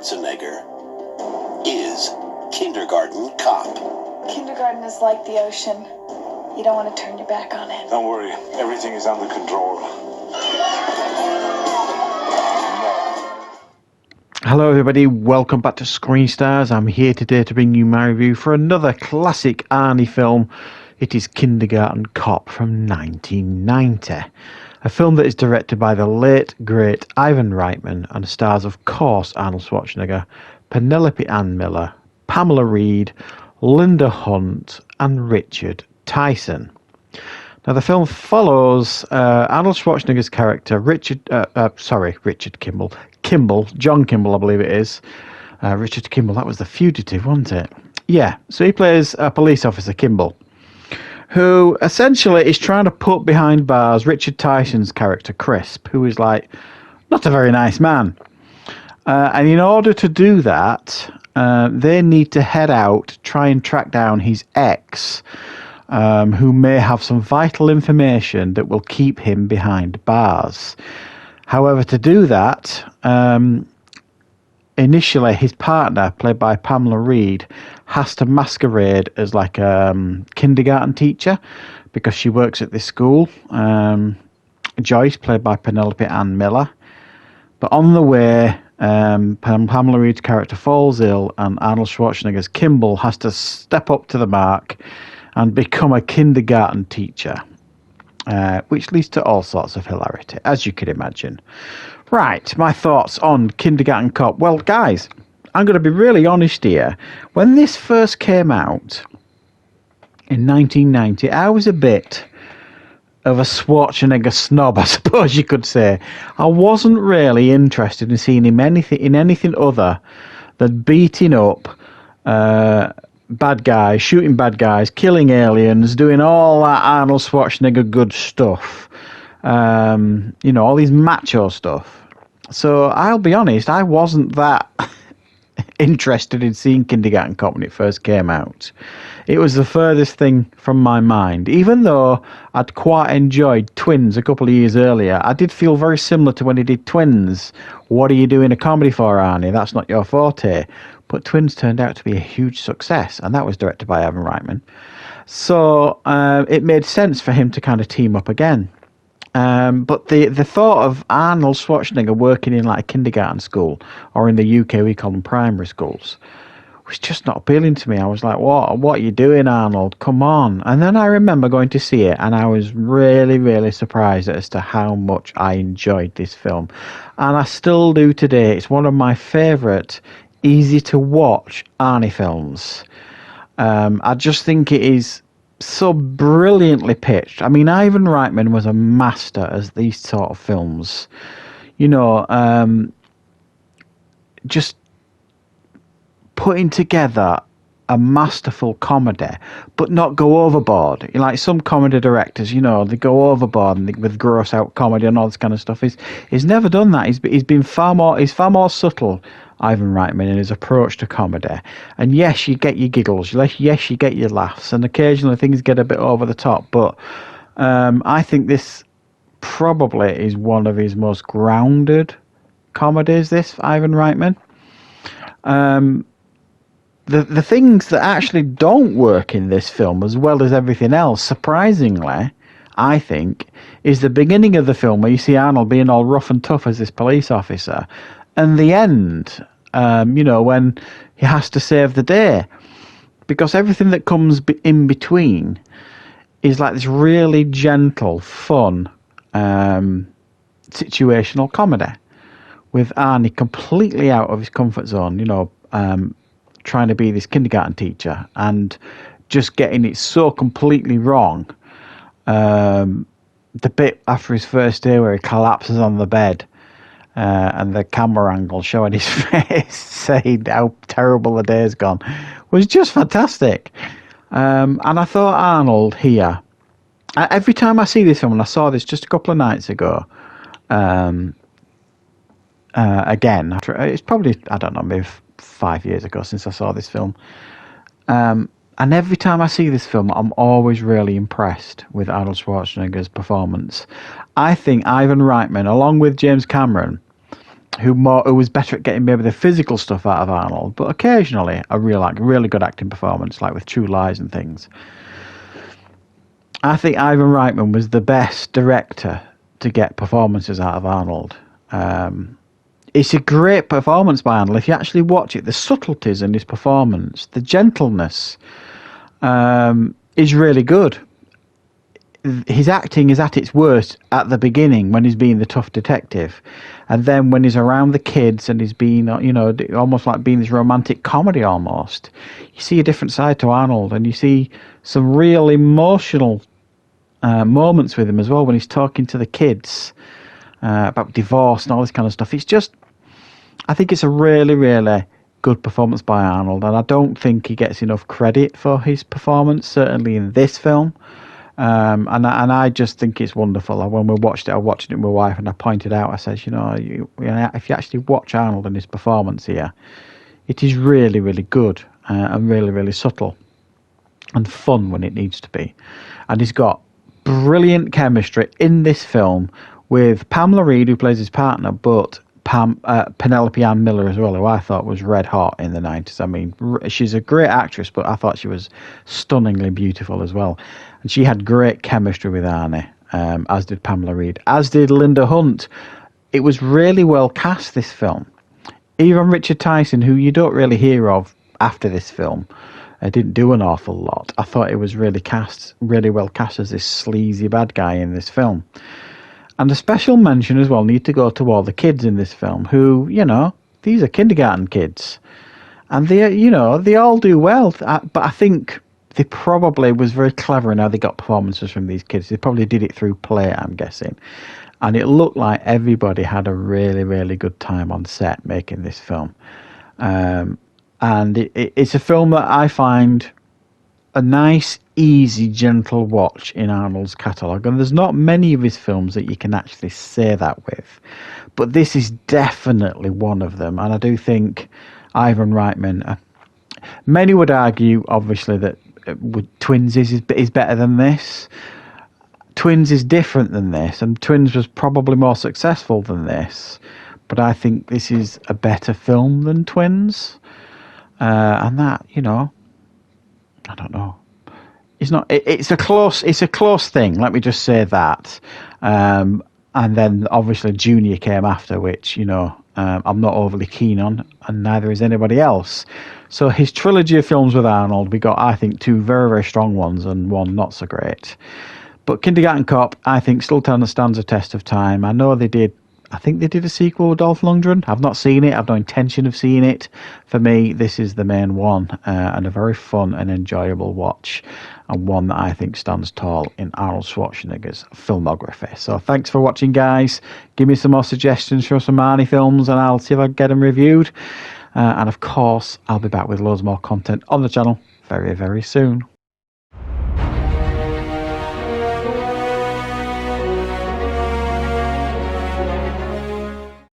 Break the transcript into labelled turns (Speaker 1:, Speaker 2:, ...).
Speaker 1: Schwarzenegger is Kindergarten Cop.
Speaker 2: Kindergarten is like the ocean. You don't want to turn your back on it.
Speaker 3: Don't worry, everything is under control.
Speaker 4: Hello everybody, welcome back to Screenstars. I'm here today to bring you my review for another classic Arnie film. It is Kindergarten Cop from 1990. A film that is directed by the late, great Ivan Reitman and stars, of course, Arnold Schwarzenegger, Penelope Ann Miller, Pamela Reed, Linda Hunt and Richard Tyson. Now, the film follows Arnold Schwarzenegger's character, John Kimball, I believe it is. Richard Kimball, that was The Fugitive, wasn't it? Yeah, so he plays a police officer, Kimball, who essentially is trying to put behind bars Richard Tyson's character, Crisp, who is like, not a very nice man. And in order to do that, they need to head out, try and track down his ex, who may have some vital information that will keep him behind bars. However, to do that, initially his partner, played by Pamela Reed, has to masquerade as like a kindergarten teacher because she works at this school. Joyce, played by Penelope Ann Miller. But on the way, Pamela Reed's character falls ill and Arnold Schwarzenegger's Kimball has to step up to the mark and become a kindergarten teacher, which leads to all sorts of hilarity, as you could imagine. Right, my thoughts on Kindergarten Cop. Well, guys, I'm going to be really honest here. When this first came out in 1990, I was a bit of a Schwarzenegger snob, I suppose you could say. I wasn't really interested in seeing him in anything other than beating up bad guys, shooting bad guys, killing aliens, doing all that Arnold Schwarzenegger good stuff. All these macho stuff. So I'll be honest, I wasn't that interested in seeing Kindergarten Cop when it first came out. It was the furthest thing from my mind. Even though I'd quite enjoyed Twins a couple of years earlier, I did feel very similar to when he did Twins. What are you doing a comedy for, Arnie? That's not your forte. But Twins turned out to be a huge success, and that was directed by Ivan Reitman. So it made sense for him to kind of team up again. But the thought of Arnold Schwarzenegger working in like a kindergarten school, or in the UK we call them primary schools, was just not appealing to me. I was like, what are you doing, Arnold? Come on. And then I remember going to see it, and I was really, really surprised as to how much I enjoyed this film. And I still do today. It's one of my favourite easy to watch Arnie films. I just think it is so brilliantly pitched. I mean, Ivan Reitman was a master as these sort of films. Just putting together a masterful comedy, but not go overboard. Like some comedy directors, they go overboard and with gross out comedy and all this kind of stuff. He's never done that. He's far more subtle, Ivan Reitman, in his approach to comedy. And yes, you get your giggles. Yes, you get your laughs, and occasionally things get a bit over the top. But I think this probably is one of his most grounded comedies. This Ivan Reitman. The things that actually don't work in this film, as well as everything else, surprisingly, I think, is the beginning of the film where you see Arnold being all rough and tough as this police officer, and the end, when he has to save the day, because everything that comes in between is like this really gentle, fun, situational comedy with Arnie completely out of his comfort zone, trying to be this kindergarten teacher and just getting it so completely wrong. The bit after his first day where he collapses on the bed, and the camera angle showing his face saying how terrible the day's gone, was just fantastic. And I thought Arnold here, every time I see this film, and I saw this just a couple of nights ago, again, after it's probably, I don't know, maybe 5 years ago since I saw this film. And every time I see this film, I'm always really impressed with Arnold Schwarzenegger's performance. I think Ivan Reitman, along with James Cameron, who was better at getting maybe the physical stuff out of Arnold, but occasionally a really good acting performance, like with True Lies and things. I think Ivan Reitman was the best director to get performances out of Arnold. It's a great performance by Arnold. If you actually watch it, the subtleties in his performance, the gentleness, is really good. His acting is at its worst at the beginning when he's being the tough detective, and then when he's around the kids and he's being, almost like being this romantic comedy almost, you see a different side to Arnold, and you see some real emotional moments with him as well when he's talking to the kids about divorce and all this kind of stuff. It's just, I think it's a really, really good performance by Arnold, and I don't think he gets enough credit for his performance, certainly in this film. And I just think it's wonderful. When we watched it, I watched it with my wife, and I pointed out, I said, if you actually watch Arnold and his performance here, it is really, really good and really, really subtle and fun when it needs to be. And he's got brilliant chemistry in this film with Pamela Reed, who plays his partner, but Penelope Ann Miller as well, who I thought was red hot in the 90s. I mean, she's a great actress, but I thought she was stunningly beautiful as well. And she had great chemistry with Arnie, as did Pamela Reed, as did Linda Hunt. It was really well cast, this film. Even Richard Tyson, who you don't really hear of after this film, didn't do an awful lot. I thought it was really well cast as this sleazy bad guy in this film. And a special mention as well need to go to all the kids in this film who, these are kindergarten kids. And they all do well. But I think they probably was very clever in how they got performances from these kids. They probably did it through play, I'm guessing. And it looked like everybody had a really, really good time on set making this film. And it's a film that I find a nice, easy, gentle watch in Arnold's catalogue. And there's not many of his films that you can actually say that with. But this is definitely one of them. And I do think Ivan Reitman, many would argue, obviously, that Twins is better than this. Twins is different than this. And Twins was probably more successful than this. But I think this is a better film than Twins. And that, I don't know. It's not. It's a close thing. Let me just say that. And then obviously Junior came after, which I'm not overly keen on, and neither is anybody else. So his trilogy of films with Arnold, we got, I think, 2 very, very strong ones and 1 not so great. But Kindergarten Cop, I think, still stands a test of time. I know they did. I think they did a sequel with Dolph Lundgren. I've not seen it. I've no intention of seeing it. For me, this is the main one, and a very fun and enjoyable watch, and one that I think stands tall in Arnold Schwarzenegger's filmography. So thanks for watching, guys. Give me some more suggestions for some Arnie films, and I'll see if I can get them reviewed. And of course, I'll be back with loads more content on the channel very, very soon.